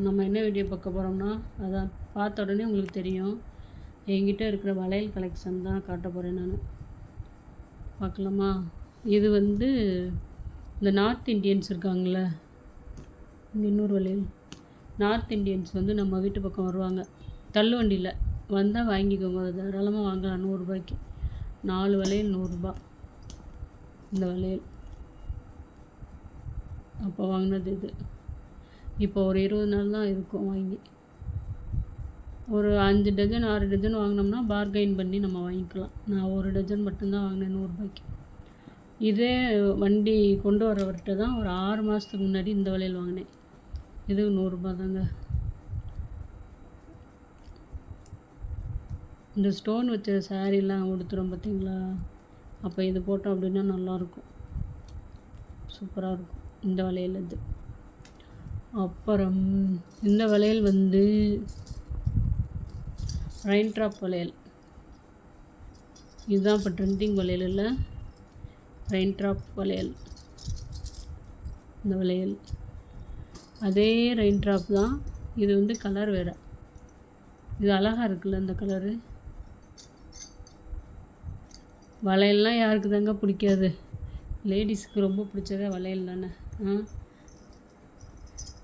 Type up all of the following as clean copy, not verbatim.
நம்ம என்ன வீடியோ பார்க்க போகிறோம்னா, அதான் பார்த்த உடனே உங்களுக்கு தெரியும். என்கிட்ட இருக்கிற வளையல் கலெக்ஷன் தான் காட்ட போகிறேன் நான். பார்க்கலாமா? இது வந்து இந்த நார்த் இண்டியன்ஸ் இருக்காங்கள, இங்கே இன்னொரு வளையல். நார்த் இண்டியன்ஸ் வந்து நம்ம வீட்டு பக்கம் வருவாங்க தள்ளுவண்டியில். வந்தால் வாங்கிக்கோங்க, தாராளமாக வாங்கலாம். 100 ரூபாய்க்கு 4 வளையல் 100 ரூபா. இந்த வளையல் அப்போ வாங்கினது இது. இப்போ ஒரு 20 நாள் தான் இருக்கும் வாங்கி. ஒரு 5 டஜன் 6 டஜன் வாங்கினோம்னா பார்கெயின் பண்ணி நம்ம வாங்கிக்கலாம். நான் 1 டஜன் மட்டும்தான் வாங்கினேன் 100 ரூபாய்க்கு. இதே வண்டி கொண்டு வரவர்கிட்ட தான் ஒரு 6 மாதத்துக்கு முன்னாடி இந்த வளையல் வாங்கினேன். இது 100 ரூபா தாங்க. இந்த ஸ்டோன் வச்ச சாரீலாம் உடுத்துகிறோம் பார்த்தீங்களா, அப்போ இது போட்டோம் அப்படின்னா நல்லாயிருக்கும், சூப்பராக இருக்கும் இந்த வளையல் இது. அப்புறம் இந்த வளையல் வந்து ரெயின் ட்ராப் வளையல். இதுதான் இப்போ ட்ரெண்டிங் வளையல் இல்லை, ரெயின் ட்ராப் வளையல். இந்த வளையல் அதே ரெயின் ட்ராப் தான். இது வந்து கலர் வேறு. இது அழகாக இருக்குல்ல இந்த கலரு. வளையல்லாம் யாருக்கு தாங்க பிடிக்காது? லேடிஸுக்கு ரொம்ப பிடிச்சதே வளையல் தானே.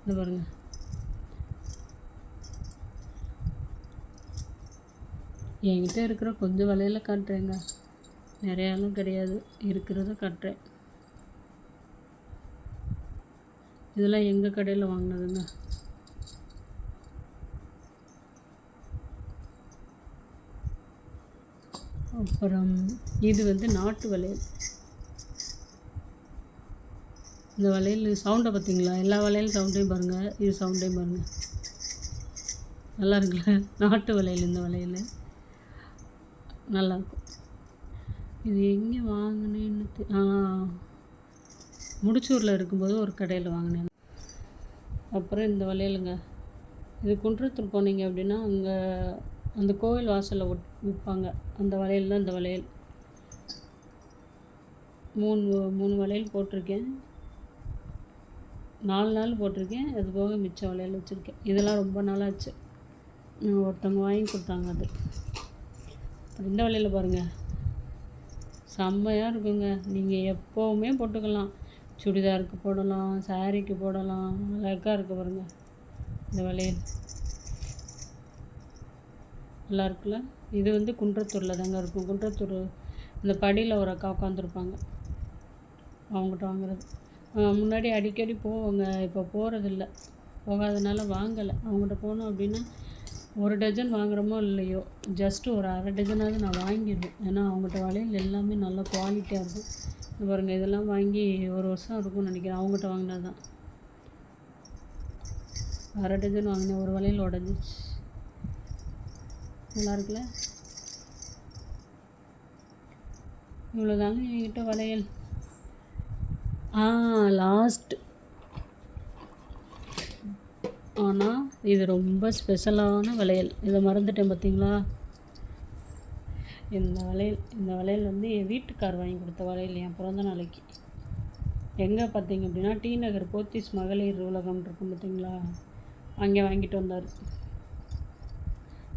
இந்த பாருங்க, என்கிட்ட இருக்கிற கொஞ்சம் வளையல காட்டுறேங்க, நிறையாலும் கிடையாது, இருக்கிறத காட்டுறேன். இதெல்லாம் எங்கள் கடையில் வாங்கினதுங்க. அப்புறம் இது வந்து நாட்டு வளையல். இந்த வளையல் சவுண்டை பார்த்தீங்களா? எல்லா வளையல் சவுண்டையும் பாருங்கள், இது சவுண்டையும் பாருங்கள், நல்லா இருக்குல்ல? நாட்டு வளையல். இந்த வளையல் நல்லாயிருக்கும். இது எங்கே வாங்கினேன்னு முடிச்சூரில் இருக்கும்போது ஒரு கடையில் வாங்கினேன். அப்புறம் இந்த வளையலுங்க, இது குன்றத்தூர் போனீங்க அப்படின்னா அங்கே அந்த கோவில் வாசலில் விற்பாங்க. அந்த வளையல் தான் இந்த வளையல். 3 வளையல் போட்டிருக்கேன், 4 நாள் போட்டிருக்கேன். அது போக மிச்ச வளையல் வச்சுருக்கேன். இதெல்லாம் ரொம்ப நாளாச்சு, ஒருத்தவங்க வாங்கி கொடுத்தாங்க அது. அப்புறம் இந்த வளையல் பாருங்கள், செம்மையாக இருக்குங்க. நீங்கள் எப்போவுமே போட்டுக்கலாம், சுடிதாருக்கு போடலாம், சாரீக்கு போடலாம், அழகாக இருக்குது பாருங்கள் இந்த வளையல். நல்லா இருக்குல்ல? இது வந்து குன்றத்தூரில் தாங்க இருக்கும். குன்றத்தூர் இந்த படியில் ஒரு அக்கா உட்காந்துருப்பாங்க, அவங்ககிட்ட வாங்குறது. முன்னாடி அடிக்கடி போவாங்க, இப்போ போகிறதில்ல, போகாதனால வாங்கலை. அவங்ககிட்ட போனோம் அப்படின்னா 1 டஜன் வாங்குகிறோமோ இல்லையோ, ஜஸ்ட்டு ஒரு அரை டஜனாவது நான் வாங்கிடுவேன். ஏன்னா அவங்ககிட்ட வளையல் எல்லாமே நல்ல குவாலிட்டியாக இருக்கும். இது பாருங்கள், இதெல்லாம் வாங்கி 1 வருஷம் இருக்கும்னு நினைக்கிறேன். அவங்ககிட்ட வாங்கினது தான். அரை டஜன் வாங்கினேன், ஒரு வளையல் உடஞ்சிச்சு. நல்லா இருக்குல்ல? இவ்வளோதாங்க என்கிட்ட வளையல். லாஸ்ட் ஆனால் இது ரொம்ப ஸ்பெஷலான வளையல், இதை மறந்துட்டேன் பார்த்தீங்களா? இந்த வளையல் வந்து என் வீட்டுக்கார் வாங்கி கொடுத்த வளையல், என் பிறந்த நாளைக்கு. எங்கே பார்த்தீங்க அப்படின்னா டி நகர் போத்தீஸ் மகளிர் உலகம் இருக்கும் பார்த்தீங்களா, அங்கே வாங்கிட்டு வந்தார்.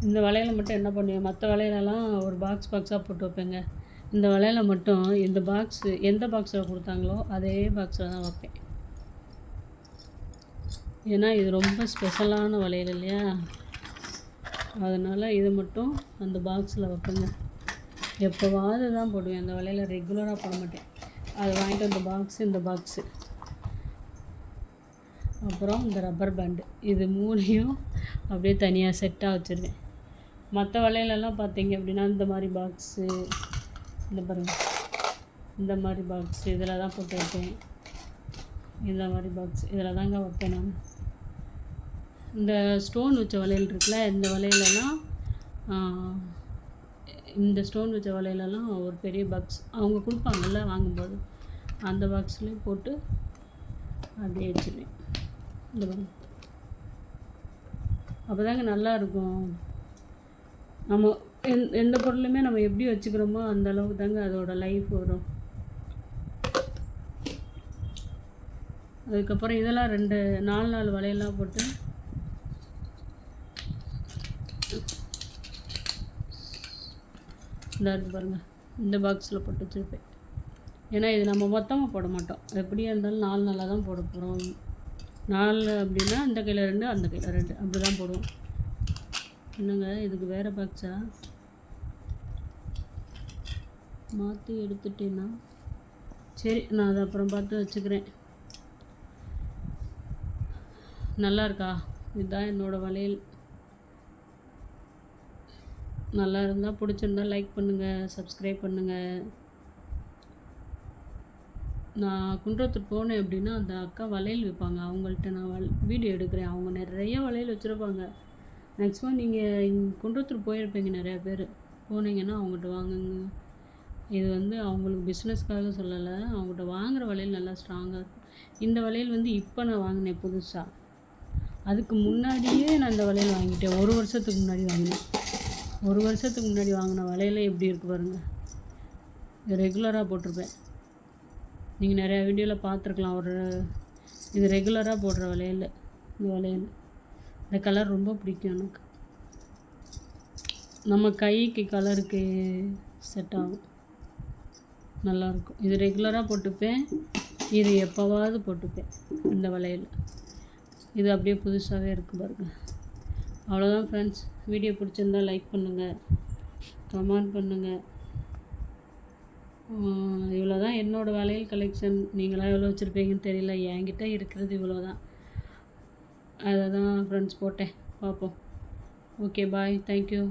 இந்த வளையலை மட்டும் என்ன பண்ணுவேன், மற்ற வளையலெல்லாம் ஒரு பாக்ஸாக போட்டு வைப்பேங்க. இந்த வளையலை மட்டும் இந்த எந்த பாக்ஸில் கொடுத்தாங்களோ அதே பாக்ஸில் தான் வைப்பேன். ஏன்னா இது ரொம்ப ஸ்பெஷலான வளையல் இல்லையா, அதனால் இது மட்டும் அந்த பாக்ஸில் வைப்பேங்க. எப்போவாது தான் போடுவேன், அந்த வளையலை ரெகுலராக போட மாட்டேன். அதை வாங்கிட்டு வந்த இந்த பாக்ஸு, அப்புறம் இந்த ரப்பர் பேண்டு, இது 3ஐயும் அப்படியே தனியாக செட்டாக வச்சுருவேன். மற்ற வளையலெல்லாம் பார்த்தீங்க அப்படின்னா இந்த மாதிரி பாக்ஸு, இந்த பாருங்கள், இந்த மாதிரி பாக்ஸு இதில் தான் போட்டு வைப்பேன். இந்த மாதிரி பாக்ஸ் இதில் தாங்க வைப்பேன் நான். இந்த ஸ்டோன் வச்ச வளையல் இருக்குல்ல, இந்த வளையலெல்லாம் இந்த ஸ்டோன் வச்ச வளையலெல்லாம் ஒரு பெரிய பாக்ஸ் அவங்க கொடுப்பாங்கல்ல வாங்கும்போது, அந்த பாக்ஸ்லேயும் போட்டு அப்படியே வச்சுருவேன். இந்த பாருங்க, அப்போ தாங்க நல்லாயிருக்கும். நம்ம எந்த பொருளுமே நம்ம எப்படி வச்சுக்கிறோமோ அந்த அளவுக்கு தாங்க அதோட லைஃப் வரும். அதுக்கப்புறம் இதெல்லாம் 4 வளையல்லாம் போட்டு இந்த இருக்குது பாருங்கள், இந்த பாக்ஸில் போட்டு வச்சுருப்பேன். ஏன்னா இது நம்ம மொத்தமாக போட மாட்டோம், எப்படியா இருந்தாலும் 4 நாளாக தான் போட போகிறோம். 4 அப்படின்னா இந்த கையில் 2 அந்த கையில் 2 அப்படி தான் போடுவோம். என்னங்க இதுக்கு வேறு பாக்ஸா மாற்றி எடுத்துட்டேன்னா சரி, நான் அதை அப்புறம் பார்த்து வச்சுக்கிறேன். நல்லா இருக்கா? இதுதான் என்னோடய வளையல். நல்லா இருந்தால் பிடிச்சிருந்தா லைக் பண்ணுங்கள், சப்ஸ்கிரைப் பண்ணுங்கள். நான் குன்றத்தூர் போனேன் அப்படின்னா அந்த அக்கா வளையல் விற்பாங்க, அவங்கள்ட்ட நான் வீடியோ எடுக்கிறேன். அவங்க நிறைய வளையல் வச்சுருப்பாங்க. மேக்ஸிமம் நீங்கள் குன்றத்தூர் போயிருப்பீங்க நிறையா பேர், போனீங்கன்னா அவங்ககிட்ட வாங்குங்க. இது வந்து அவங்களுக்கு பிஸ்னஸ்க்காக சொல்லலை, அவங்ககிட்ட வாங்குகிற வளையல் நல்லா ஸ்ட்ராங்காக இருக்கும். இந்த வளையல் வந்து இப்போ நான் வாங்கினேன் புதுசாக. அதுக்கு முன்னாடியே நான் இந்த வளையல் வாங்கிட்டேன், 1 வருஷத்துக்கு முன்னாடி வாங்கினேன். 1 வருஷத்துக்கு முன்னாடி வாங்கின வளையல் எப்படி இருக்குது பாருங்கள். ரெகுலராக போட்டிருப்பேன், நீங்கள் நிறையா வீடியோவில் பார்த்துருக்கலாம். இது ரெகுலராக போடுற வளையல். இந்த வளையல் இந்த கலர் ரொம்ப பிடிக்கும் எனக்கு, நம்ம கைக்கு கலருக்கு செட் ஆகும், நல்லாயிருக்கும். இது ரெகுலராக போட்டுப்பேன், இது எப்போவாவது போட்டுப்பேன் இந்த வளையல். இது அப்படியே புதுசாகவே இருக்குது பாருங்கள். அவ்வளோதான் ஃப்ரெண்ட்ஸ், வீடியோ பிடிச்சிருந்தால் லைக் பண்ணுங்கள், கமெண்ட் பண்ணுங்கள். இவ்வளோ தான் என்னோடய வளையல் கலெக்ஷன். நீங்களாம் எவ்வளோ வச்சுருப்பீங்கன்னு தெரியல, என்கிட்ட இருக்கிறது இவ்வளோ தான். அதை தான் ஃப்ரெண்ட்ஸ் போட்டேன், பார்ப்போம். ஓகே, பாய், தேங்க்யூ.